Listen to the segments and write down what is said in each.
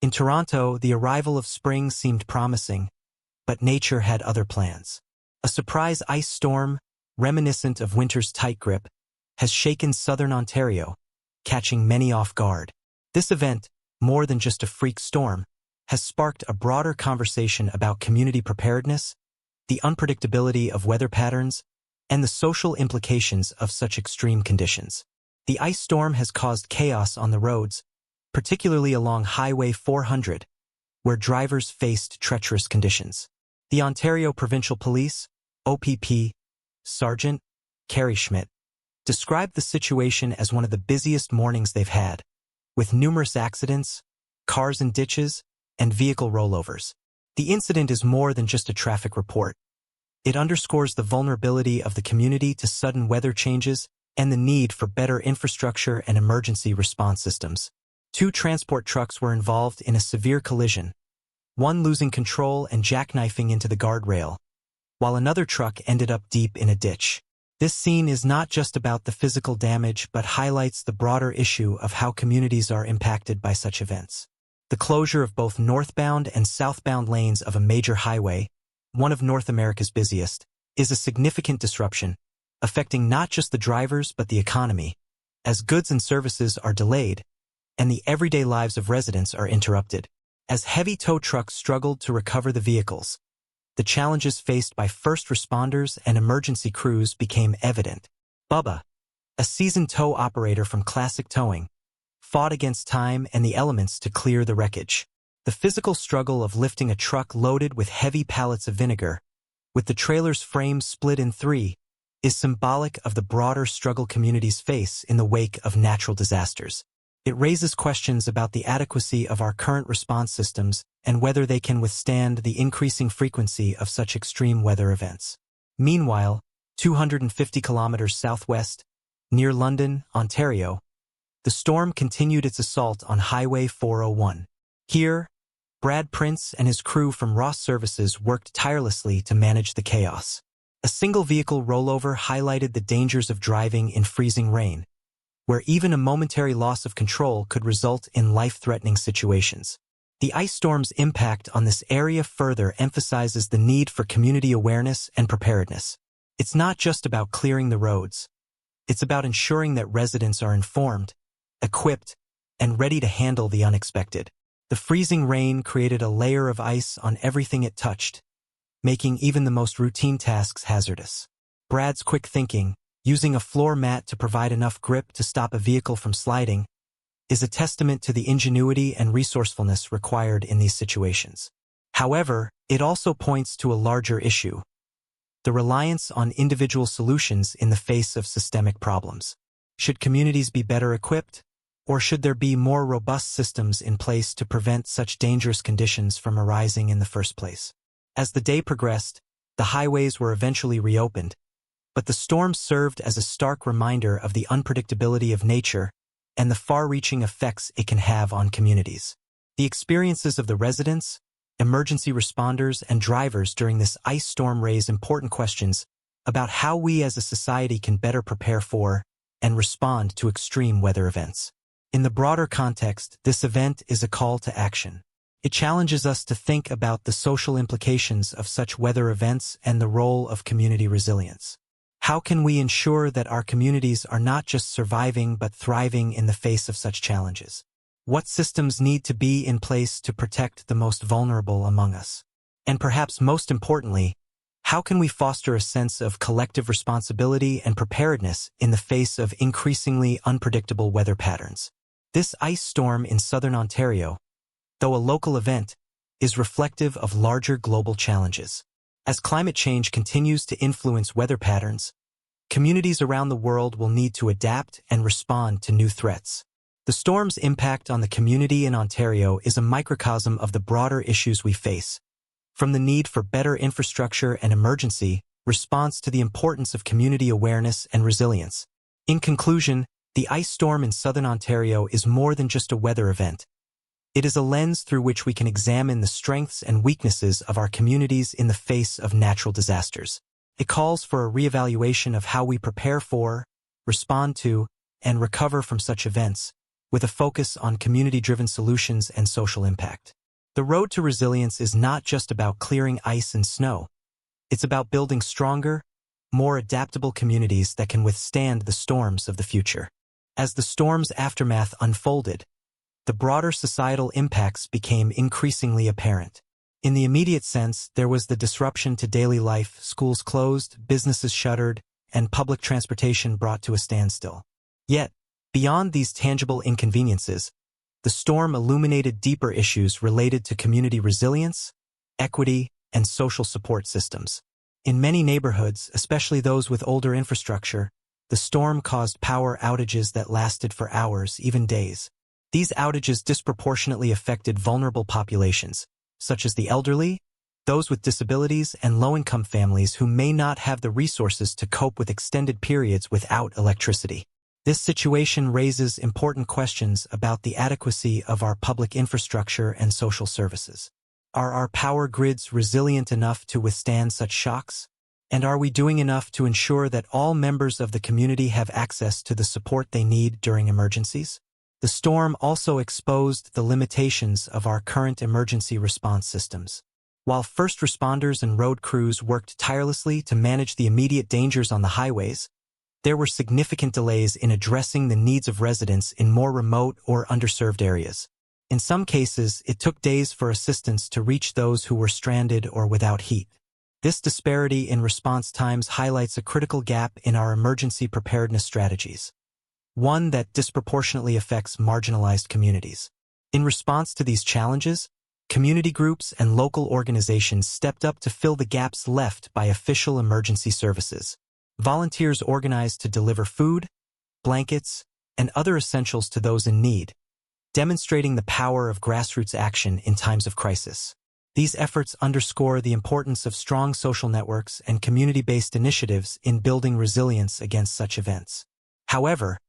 In Toronto, the arrival of spring seemed promising, but nature had other plans. A surprise ice storm, reminiscent of winter's tight grip, has shaken southern Ontario, catching many off guard. This event, more than just a freak storm, has sparked a broader conversation about community preparedness, the unpredictability of weather patterns, and the social implications of such extreme conditions. The ice storm has caused chaos on the roads, particularly along Highway 400, where drivers faced treacherous conditions. The Ontario Provincial Police, OPP, Sergeant Kerry Schmidt, described the situation as one of the busiest mornings they've had, with numerous accidents, cars in ditches, and vehicle rollovers. The incident is more than just a traffic report. It underscores the vulnerability of the community to sudden weather changes and the need for better infrastructure and emergency response systems. 2 transport trucks were involved in a severe collision, one losing control and jackknifing into the guardrail, while another truck ended up deep in a ditch. This scene is not just about the physical damage but highlights the broader issue of how communities are impacted by such events. The closure of both northbound and southbound lanes of a major highway, one of North America's busiest, is a significant disruption, affecting not just the drivers but the economy, as goods and services are delayed, and the everyday lives of residents are interrupted. As heavy tow trucks struggled to recover the vehicles, the challenges faced by first responders and emergency crews became evident. Bubba, a seasoned tow operator from Classic Towing, fought against time and the elements to clear the wreckage. The physical struggle of lifting a truck loaded with heavy pallets of vinegar, with the trailer's frame split in 3, is symbolic of the broader struggle communities face in the wake of natural disasters. It raises questions about the adequacy of our current response systems and whether they can withstand the increasing frequency of such extreme weather events. Meanwhile, 250 kilometers southwest, near London, Ontario, the storm continued its assault on Highway 401. Here, Brad Prince and his crew from Ross Services worked tirelessly to manage the chaos. A single vehicle rollover highlighted the dangers of driving in freezing rain, where even a momentary loss of control could result in life-threatening situations. The ice storm's impact on this area further emphasizes the need for community awareness and preparedness. It's not just about clearing the roads. It's about ensuring that residents are informed, equipped, and ready to handle the unexpected. The freezing rain created a layer of ice on everything it touched, making even the most routine tasks hazardous. Brad's quick thinking, using a floor mat to provide enough grip to stop a vehicle from sliding, is a testament to the ingenuity and resourcefulness required in these situations. However, it also points to a larger issue: the reliance on individual solutions in the face of systemic problems. Should communities be better equipped, or should there be more robust systems in place to prevent such dangerous conditions from arising in the first place? As the day progressed, the highways were eventually reopened, but the storm served as a stark reminder of the unpredictability of nature and the far-reaching effects it can have on communities. The experiences of the residents, emergency responders, and drivers during this ice storm raise important questions about how we as a society can better prepare for and respond to extreme weather events. In the broader context, this event is a call to action. It challenges us to think about the social implications of such weather events and the role of community resilience. How can we ensure that our communities are not just surviving but thriving in the face of such challenges? What systems need to be in place to protect the most vulnerable among us? And perhaps most importantly, how can we foster a sense of collective responsibility and preparedness in the face of increasingly unpredictable weather patterns? This ice storm in southern Ontario, though a local event, is reflective of larger global challenges. As climate change continues to influence weather patterns, communities around the world will need to adapt and respond to new threats. The storm's impact on the community in Ontario is a microcosm of the broader issues we face, from the need for better infrastructure and emergency response to the importance of community awareness and resilience. In conclusion, the ice storm in southern Ontario is more than just a weather event. It is a lens through which we can examine the strengths and weaknesses of our communities in the face of natural disasters. It calls for a reevaluation of how we prepare for, respond to, and recover from such events, with a focus on community-driven solutions and social impact. The road to resilience is not just about clearing ice and snow. It's about building stronger, more adaptable communities that can withstand the storms of the future. As the storm's aftermath unfolded, the broader societal impacts became increasingly apparent. In the immediate sense, there was the disruption to daily life, schools closed, businesses shuttered, and public transportation brought to a standstill. Yet, beyond these tangible inconveniences, the storm illuminated deeper issues related to community resilience, equity, and social support systems. In many neighborhoods, especially those with older infrastructure, the storm caused power outages that lasted for hours, even days. These outages disproportionately affected vulnerable populations, such as the elderly, those with disabilities, and low-income families who may not have the resources to cope with extended periods without electricity. This situation raises important questions about the adequacy of our public infrastructure and social services. Are our power grids resilient enough to withstand such shocks? And are we doing enough to ensure that all members of the community have access to the support they need during emergencies? The storm also exposed the limitations of our current emergency response systems. While first responders and road crews worked tirelessly to manage the immediate dangers on the highways, there were significant delays in addressing the needs of residents in more remote or underserved areas. In some cases, it took days for assistance to reach those who were stranded or without heat. This disparity in response times highlights a critical gap in our emergency preparedness strategies, one that disproportionately affects marginalized communities. In response to these challenges, community groups and local organizations stepped up to fill the gaps left by official emergency services. Volunteers organized to deliver food, blankets, and other essentials to those in need, demonstrating the power of grassroots action in times of crisis. These efforts underscore the importance of strong social networks and community-based initiatives in building resilience against such events. However,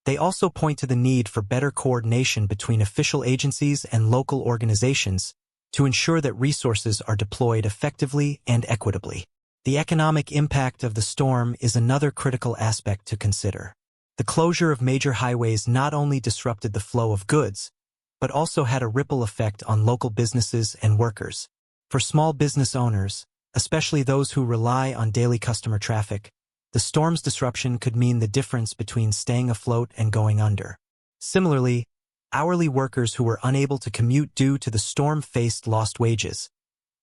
they also point to the need for better coordination between official agencies and local organizations to ensure that resources are deployed effectively and equitably. The economic impact of the storm is another critical aspect to consider. The closure of major highways not only disrupted the flow of goods, but also had a ripple effect on local businesses and workers. For small business owners, especially those who rely on daily customer traffic, the storm's disruption could mean the difference between staying afloat and going under. Similarly, hourly workers who were unable to commute due to the storm faced lost wages,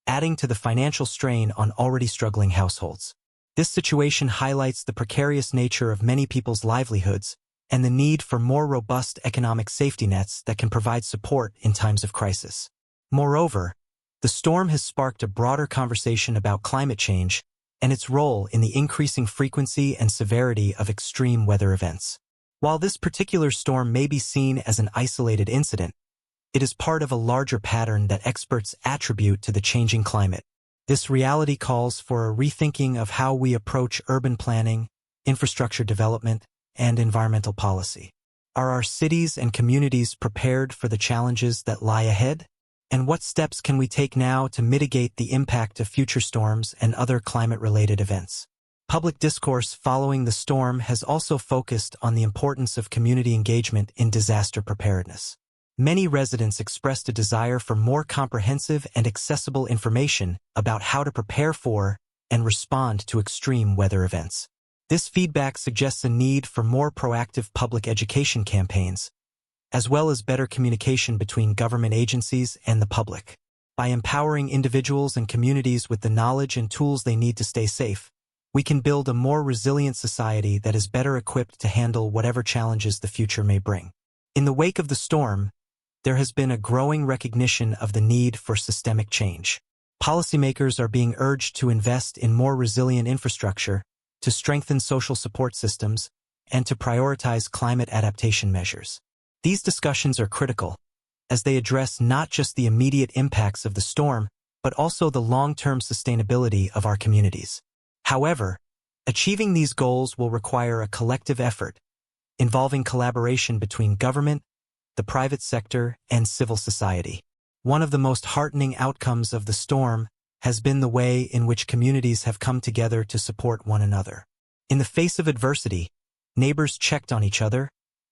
adding to the financial strain on already struggling households. This situation highlights the precarious nature of many people's livelihoods and the need for more robust economic safety nets that can provide support in times of crisis. Moreover, the storm has sparked a broader conversation about climate change and its role in the increasing frequency and severity of extreme weather events. While this particular storm may be seen as an isolated incident, it is part of a larger pattern that experts attribute to the changing climate. This reality calls for a rethinking of how we approach urban planning, infrastructure development, and environmental policy. Are our cities and communities prepared for the challenges that lie ahead? And what steps can we take now to mitigate the impact of future storms and other climate-related events? Public discourse following the storm has also focused on the importance of community engagement in disaster preparedness. Many residents expressed a desire for more comprehensive and accessible information about how to prepare for and respond to extreme weather events. This feedback suggests a need for more proactive public education campaigns, as well as better communication between government agencies and the public. By empowering individuals and communities with the knowledge and tools they need to stay safe, we can build a more resilient society that is better equipped to handle whatever challenges the future may bring. In the wake of the storm, there has been a growing recognition of the need for systemic change. Policymakers are being urged to invest in more resilient infrastructure, to strengthen social support systems, and to prioritize climate adaptation measures. These discussions are critical, as they address not just the immediate impacts of the storm, but also the long-term sustainability of our communities. However, achieving these goals will require a collective effort, involving collaboration between government, the private sector, and civil society. One of the most heartening outcomes of the storm has been the way in which communities have come together to support one another. In the face of adversity, neighbors checked on each other,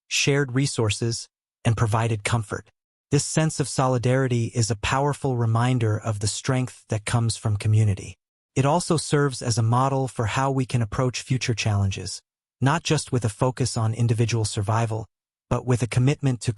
shared resources, and provided comfort. This sense of solidarity is a powerful reminder of the strength that comes from community. It also serves as a model for how we can approach future challenges, not just with a focus on individual survival, but with a commitment to